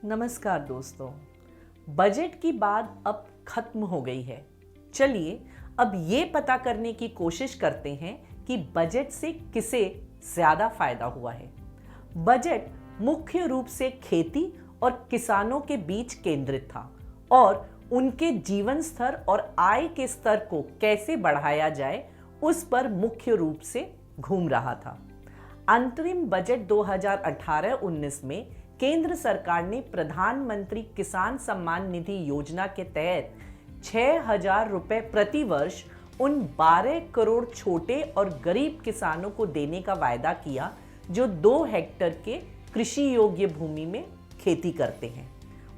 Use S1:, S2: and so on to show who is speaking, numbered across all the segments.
S1: नमस्कार दोस्तों। बजट की बात अब खत्म हो गई है। चलिए अब ये पता करने की कोशिश करते हैं कि बजट से किसे ज्यादा फायदा हुआ है। बजट मुख्य रूप से खेती और किसानों के बीच केंद्रित था और उनके जीवन स्तर और आय के स्तर को कैसे बढ़ाया जाए उस पर मुख्य रूप से घूम रहा था। अंतरिम बजट 2018-19 में केंद्र सरकार ने प्रधानमंत्री किसान सम्मान निधि योजना के तहत 6,000 रुपए प्रति वर्ष उन 12 करोड़ छोटे और गरीब किसानों को देने का वायदा किया जो 2 हेक्टेयर के कृषि योग्य भूमि में खेती करते हैं।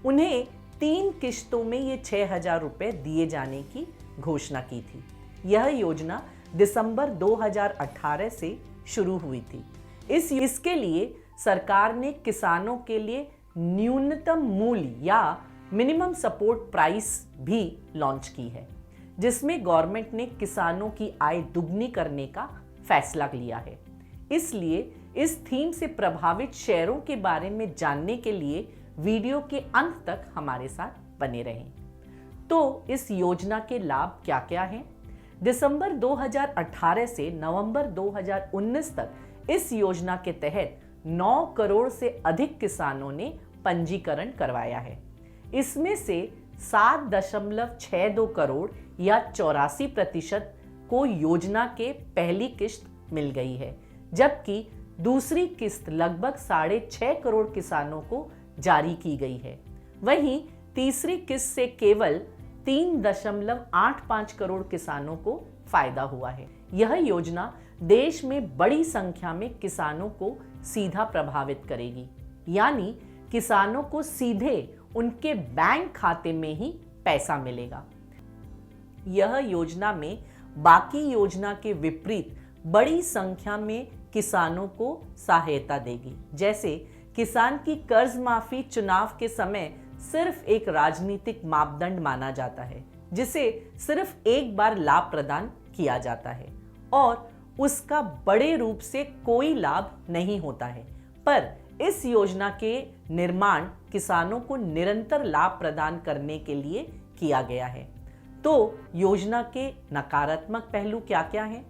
S1: उन्हें 3 किश्तों में ये 6,000 रुपए दिए जाने की घोषणा की थी। यह योजना दिसंबर 2018 से शुरू हुई थी। इसके लिए सरकार ने किसानों के लिए न्यूनतम मूल्य या मिनिमम सपोर्ट प्राइस भी लॉन्च की है, जिसमें गवर्नमेंट ने किसानों की आय दुगनी करने का फैसला लिया है। इसलिए इस थीम से प्रभावित शहरों के बारे में जानने के लिए वीडियो के अंत तक हमारे साथ बने रहें। तो इस योजना के लाभ क्या क्या हैं? दिसंबर 2018 से नवंबर 2019 तक इस योजना के तहत 9 करोड़ से अधिक किसानों ने पंजीकरण करवाया है। इसमें से 7.62 करोड़ या 84% को योजना के पहली किश्त मिल गई है, जबकि दूसरी किश्त लगभग 6.5 करोड़ किसानों को जारी की गई है। वहीं तीसरी किश्त से केवल 3.85 करोड़ किसानों को फायदा हुआ है। यह योजना देश में बड़ी संख्या में किसानों को सीधा प्रभावित करेगी, यानी किसानों को सीधे उनके बैंक खाते में ही पैसा मिलेगा। यह योजना में बाकी योजना के विपरीत बड़ी संख्या में किसानों को सहायता देगी। जैसे किसान की कर्ज माफी चुनाव के समय सिर्फ एक राजनीतिक मापदंड माना जाता है, जिसे सिर्फ एक बार लाभ प्रदान किया जाता है और उसका बड़े रूप से कोई लाभ नहीं होता है। पर इस योजना के निर्माण किसानों को निरंतर लाभ प्रदान करने के लिए किया गया है। तो योजना के नकारात्मक पहलू क्या क्या हैं?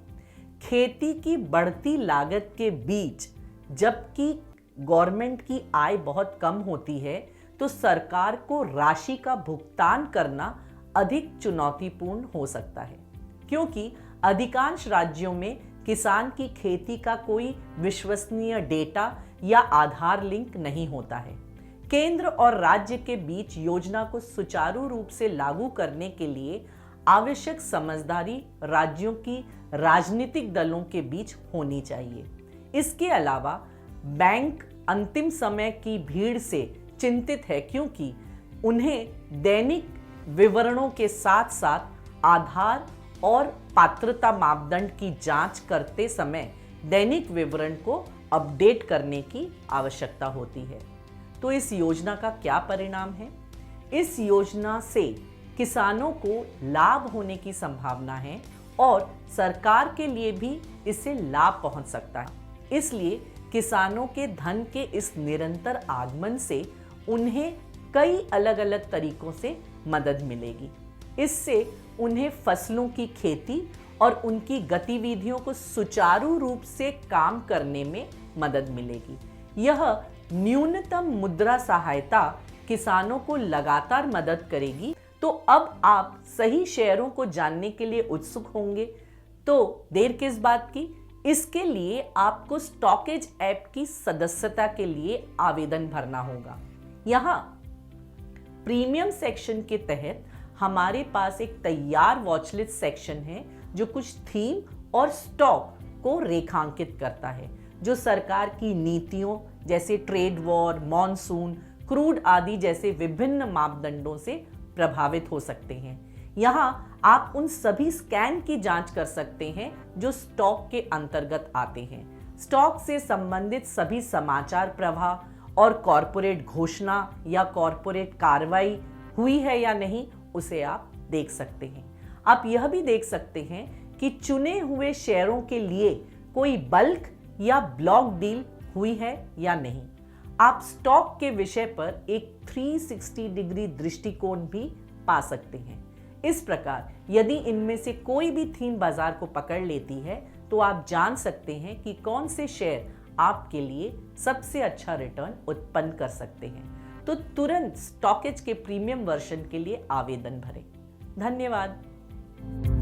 S1: खेती की बढ़ती लागत के बीच जबकि गवर्नमेंट की आय बहुत कम होती है, तो सरकार को राशि का भुगतान करना अधिक चुनौतीपूर्ण हो सकता है, क्योंकि अधिकांश राज्यों में किसान की खेती का कोई विश्वसनीय डेटा या आधार लिंक नहीं होता है। केंद्र और राज्य के बीच योजना को सुचारू रूप से लागू करने के लिए आवश्यक समझदारी राज्यों की राजनीतिक दलों के बीच होनी चाहिए। इसके अलावा बैंक अंतिम समय की भीड़ से चिंतित है, क्योंकि उन्हें दैनिक विवरणों के साथ साथ आधार और पात्रता मापदंड की जांच करते समय दैनिक विवरण को अपडेट करने की आवश्यकता होती है। तो इस योजना का क्या परिणाम है? इस योजना से किसानों को लाभ होने की संभावना है और सरकार के लिए भी इससे लाभ पहुंच सकता है। इसलिए किसानों के धन के इस निरंतर आगमन से उन्हें कई अलग अलग तरीकों से मदद मिलेगी। इससे उन्हें फसलों की खेती और उनकी गतिविधियों को सुचारू रूप से काम करने में मदद मिलेगी। यह न्यूनतम मुद्रा सहायता किसानों को लगातार मदद करेगी। तो अब आप सही शेयरों को जानने के लिए उत्सुक होंगे, तो देर किस बात की? इसके लिए आपको स्टॉकेज ऐप की सदस्यता के लिए आवेदन भरना होगा। यहाँ प्रीमियम सेक्शन के तहत हमारे पास एक तैयार वॉचलिस्ट सेक्शन है, जो कुछ थीम और स्टॉक को रेखांकित करता है, जो सरकार की नीतियों जैसे ट्रेड वॉर, मॉनसून, क्रूड आदि जैसे विभिन्न मापदंडों से प्रभावित हो सकते हैं। यहाँ आप उन सभी स्कैन की जांच कर सकते हैं जो स्टॉक के अंतर्गत आते हैं। स्टॉक से संबंधित सभी समाचार प्रवाह और कॉरपोरेट घोषणा या कॉरपोरेट कार्रवाई हुई है या नहीं, उसे आप देख सकते हैं। आप यह भी देख सकते हैं कि चुने हुए शेयरों के लिए कोई बल्क या ब्लॉक डील हुई है या नहीं। आप स्टॉक के विषय पर एक 360 डिग्री दृष्टिकोण भी पा सकते हैं। इस प्रकार यदि इनमें से कोई भी थीम बाजार को पकड़ लेती है तो आप जान सकते हैं कि कौन से शेयर आपके लिए सबसे अच्छा रिटर्न उत्पन्न कर सकते हैं। तो तुरंत स्टॉकेज के प्रीमियम वर्जन के लिए आवेदन भरें। धन्यवाद।